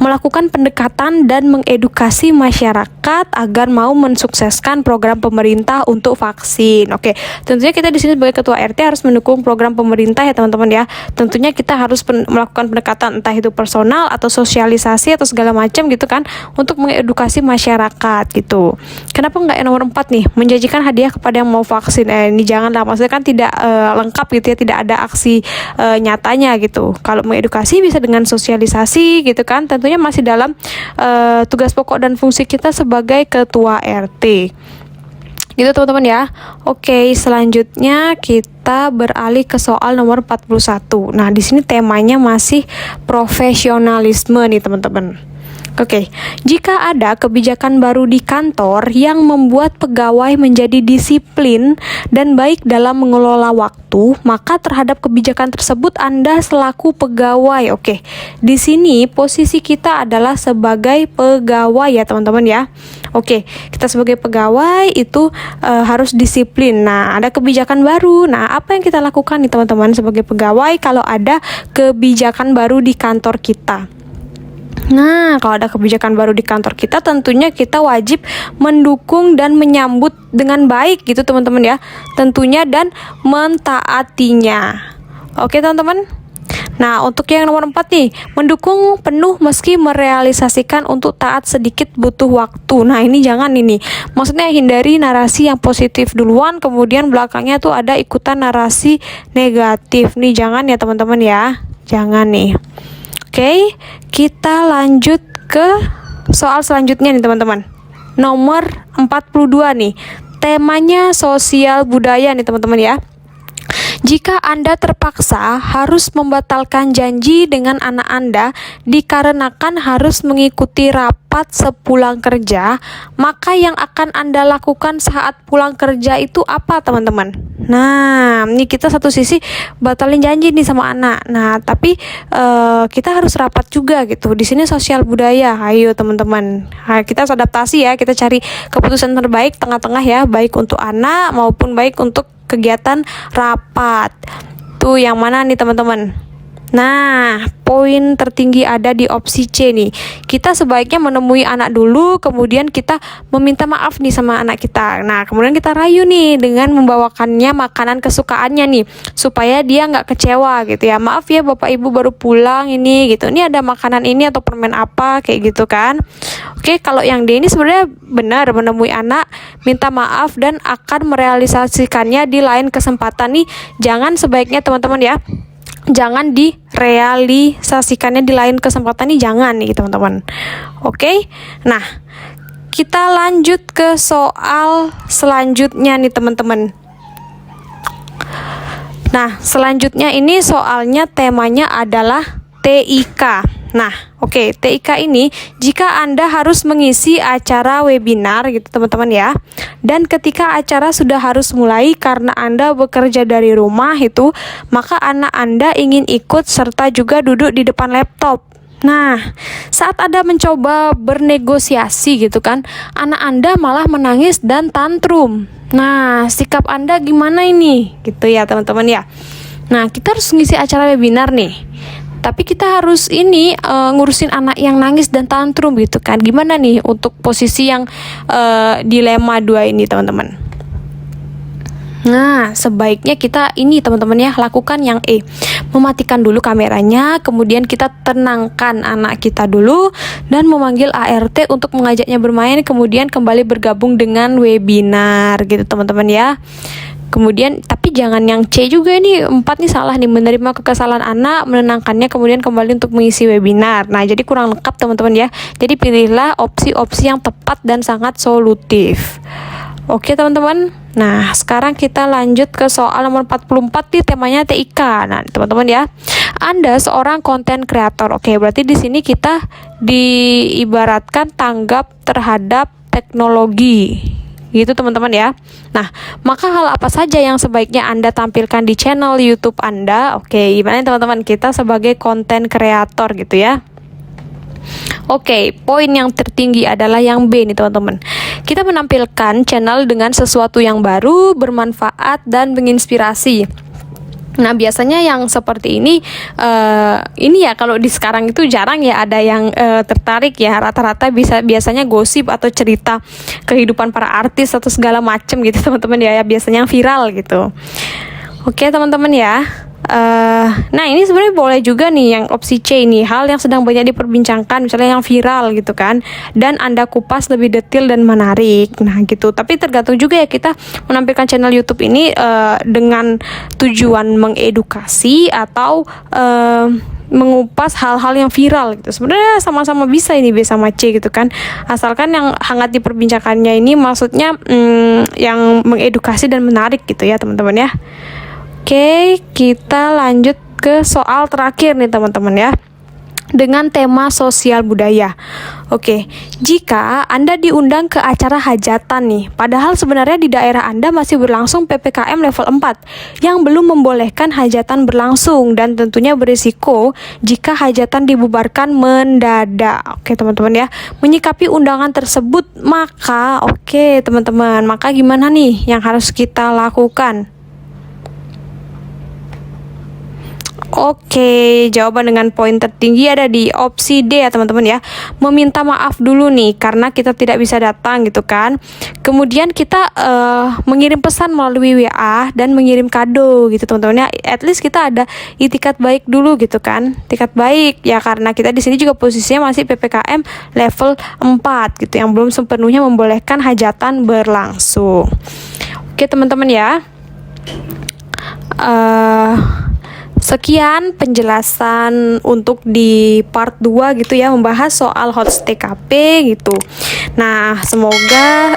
S1: Melakukan pendekatan dan mengedukasi masyarakat agar mau mensukseskan program pemerintah untuk vaksin. Oke, tentunya kita di sini sebagai ketua RT harus mendukung program pemerintah ya teman-teman ya. Tentunya kita harus melakukan pendekatan entah itu personal atau sosialisasi atau segala macam gitu kan untuk mengedukasi masyarakat gitu. Kenapa nggak yang nomor 4 nih? Menjanjikan hadiah kepada yang mau vaksin. Ini janganlah, maksudnya kan tidak lengkap gitu ya, tidak ada aksi nyatanya gitu. Kalau mengedukasi bisa dengan sosialisasi gitu kan. Tentunya masih dalam tugas pokok dan fungsi kita sebagai ketua RT. Gitu teman-teman ya. Oke, selanjutnya kita beralih ke soal nomor 41. Nah, di sini temanya masih profesionalisme nih teman-teman. Oke, jika ada kebijakan baru di kantor yang membuat pegawai menjadi disiplin dan baik dalam mengelola waktu, maka terhadap kebijakan tersebut Anda selaku pegawai. Oke, di sini posisi kita adalah sebagai pegawai ya teman-teman ya. Oke, kita sebagai pegawai itu harus disiplin. Nah, ada kebijakan baru. Nah, apa yang kita lakukan nih teman-teman sebagai pegawai kalau ada kebijakan baru di kantor kita? Nah, kalau ada kebijakan baru di kantor kita, tentunya kita wajib mendukung dan menyambut dengan baik gitu teman-teman ya. Tentunya dan mentaatinya. Oke teman-teman. Nah, untuk yang nomor 4 nih, mendukung penuh meski merealisasikan untuk taat sedikit butuh waktu. Nah, ini jangan ini. Maksudnya hindari narasi yang positif duluan, kemudian belakangnya tuh ada ikutan narasi negatif. Nih jangan ya teman-teman ya. Jangan nih. Oke, kita lanjut ke soal selanjutnya nih teman-teman. Nomor 42 nih. Temanya sosial budaya nih teman-teman ya. Jika Anda terpaksa harus membatalkan janji dengan anak Anda dikarenakan harus mengikuti rapat sepulang kerja, maka yang akan Anda lakukan saat pulang kerja itu apa teman-teman? Nah, ini kita satu sisi batalin janji nih sama anak. Nah, tapi kita harus rapat juga gitu. Di sini sosial budaya. Ayo teman-teman. Kita harus adaptasi ya. Kita cari keputusan terbaik tengah-tengah ya, baik untuk anak maupun baik untuk kegiatan rapat. Tuh yang mana nih teman-teman? Nah, poin tertinggi ada di opsi C nih. Kita sebaiknya menemui anak dulu, kemudian kita meminta maaf nih sama anak kita. Nah, kemudian kita rayu nih dengan membawakannya makanan kesukaannya nih, supaya dia nggak kecewa gitu ya. Maaf ya Bapak Ibu baru pulang ini gitu. Ini ada makanan ini atau permen apa kayak gitu kan. Oke, kalau yang D ini sebenarnya benar, menemui anak, minta maaf dan akan merealisasikannya di lain kesempatan nih. Jangan sebaiknya teman-teman ya. Jangan direalisasikannya di lain kesempatan nih, jangan nih teman-teman. Oke. Nah, kita lanjut ke soal selanjutnya nih teman-teman. Nah, selanjutnya ini soalnya temanya adalah TIK. Nah, oke, TIK ini jika Anda harus mengisi acara webinar gitu teman-teman ya. Dan ketika acara sudah harus mulai karena Anda bekerja dari rumah itu, maka anak Anda ingin ikut serta juga duduk di depan laptop. Nah, saat Anda mencoba bernegosiasi gitu kan, anak Anda malah menangis dan tantrum. Nah, sikap Anda gimana ini? Gitu ya teman-teman ya. Nah, kita harus ngisi acara webinar nih. Tapi kita harus ngurusin anak yang nangis dan tantrum gitu kan. Gimana nih untuk posisi yang dilema 2 ini teman-teman? Nah, sebaiknya kita ini teman-teman ya, lakukan yang E. Mematikan dulu kameranya, kemudian kita tenangkan anak kita dulu dan memanggil ART untuk mengajaknya bermain, kemudian kembali bergabung dengan webinar gitu teman-teman ya. Kemudian, tapi jangan yang C juga nih, 4 nih salah nih, menerima kekesalan anak, menenangkannya, kemudian kembali untuk mengisi webinar. Nah, jadi kurang lengkap teman-teman ya. Jadi pilihlah opsi-opsi yang tepat dan sangat solutif. Oke teman-teman. Nah, sekarang kita lanjut ke soal nomor 44 nih, temanya TIK. Nah, teman-teman ya. Anda seorang konten kreator. Oke, berarti di sini kita diibaratkan tanggap terhadap teknologi. Gitu teman-teman ya. Nah, maka hal apa saja yang sebaiknya Anda tampilkan di channel YouTube Anda? Oke, gimana teman-teman, kita sebagai konten kreator gitu ya. Oke, poin yang tertinggi adalah yang B nih teman-teman. Kita menampilkan channel dengan sesuatu yang baru, bermanfaat, dan menginspirasi. Nah, biasanya yang seperti ini ya kalau di sekarang itu jarang ya ada yang tertarik ya. Rata-rata biasanya gosip atau cerita kehidupan para artis atau segala macem gitu teman-teman ya, biasanya yang viral gitu. Oke teman-teman ya. Nah ini sebenarnya boleh juga nih yang opsi C ini, hal yang sedang banyak diperbincangkan, misalnya yang viral gitu kan, dan Anda kupas lebih detail dan menarik. Nah gitu, tapi tergantung juga ya kita menampilkan channel YouTube ini dengan tujuan mengedukasi atau mengupas hal-hal yang viral gitu. Sebenarnya sama-sama bisa ini B sama C gitu kan, asalkan yang hangat diperbincangkannya ini maksudnya yang mengedukasi dan menarik gitu ya teman-teman ya. Oke, kita lanjut ke soal terakhir nih teman-teman ya, dengan tema sosial budaya. Oke, jika Anda diundang ke acara hajatan nih, padahal sebenarnya di daerah Anda masih berlangsung PPKM level 4 yang belum membolehkan hajatan berlangsung dan tentunya berisiko jika hajatan dibubarkan mendadak. Oke teman-teman ya, menyikapi undangan tersebut maka teman-teman, maka gimana nih yang harus kita lakukan? Oke, jawaban dengan poin tertinggi ada di opsi D ya teman-teman ya. Meminta maaf dulu nih karena kita tidak bisa datang gitu kan. Kemudian kita mengirim pesan melalui WA dan mengirim kado gitu teman-teman ya. At least kita ada itikat baik dulu gitu kan. Itikat baik ya, karena kita di sini juga posisinya masih PPKM level 4 gitu yang belum sepenuhnya membolehkan hajatan berlangsung. Oke teman-teman ya. Sekian penjelasan untuk di part 2 gitu ya, membahas soal HOTS TKP gitu. Nah, semoga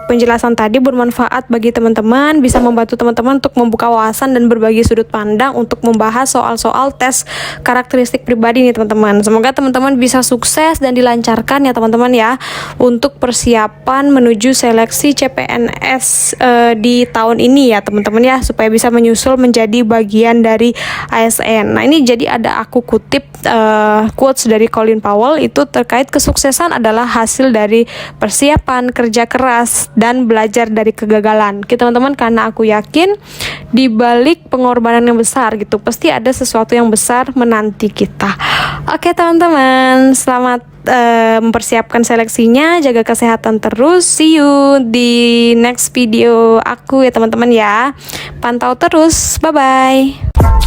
S1: penjelasan tadi bermanfaat bagi teman-teman, bisa membantu teman-teman untuk membuka wawasan dan berbagi sudut pandang untuk membahas soal-soal tes karakteristik pribadi nih teman-teman. Semoga teman-teman bisa sukses dan dilancarkan ya teman-teman ya, untuk persiapan menuju seleksi CPNS di tahun ini ya teman-teman ya, supaya bisa menyusul menjadi bagian dari ASN. Nah ini jadi ada aku kutip quotes dari Colin Powell, itu terkait kesuksesan adalah hasil dari persiapan, kerja keras, dan belajar dari kegagalan. Oke teman-teman, karena aku yakin di balik pengorbanan yang besar gitu pasti ada sesuatu yang besar menanti kita. Oke teman-teman, selamat mempersiapkan seleksinya, jaga kesehatan terus. See you di next video aku ya teman-teman ya. Pantau terus, bye bye.